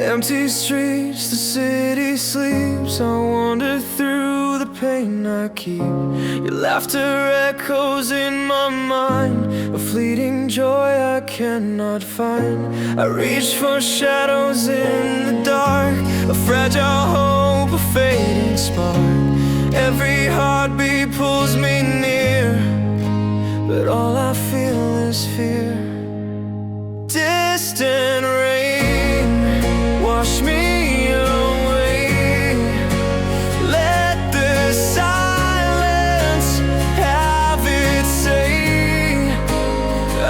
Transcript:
Empty streets, the city sleeps. I wander through the pain I keep. Your laughter echoes in my mind, a fleeting joy I cannot find. I reach for shadows in the dark, a fragile hope, a fading spark. Every heartbeat pulls me near, but all I feel is fear.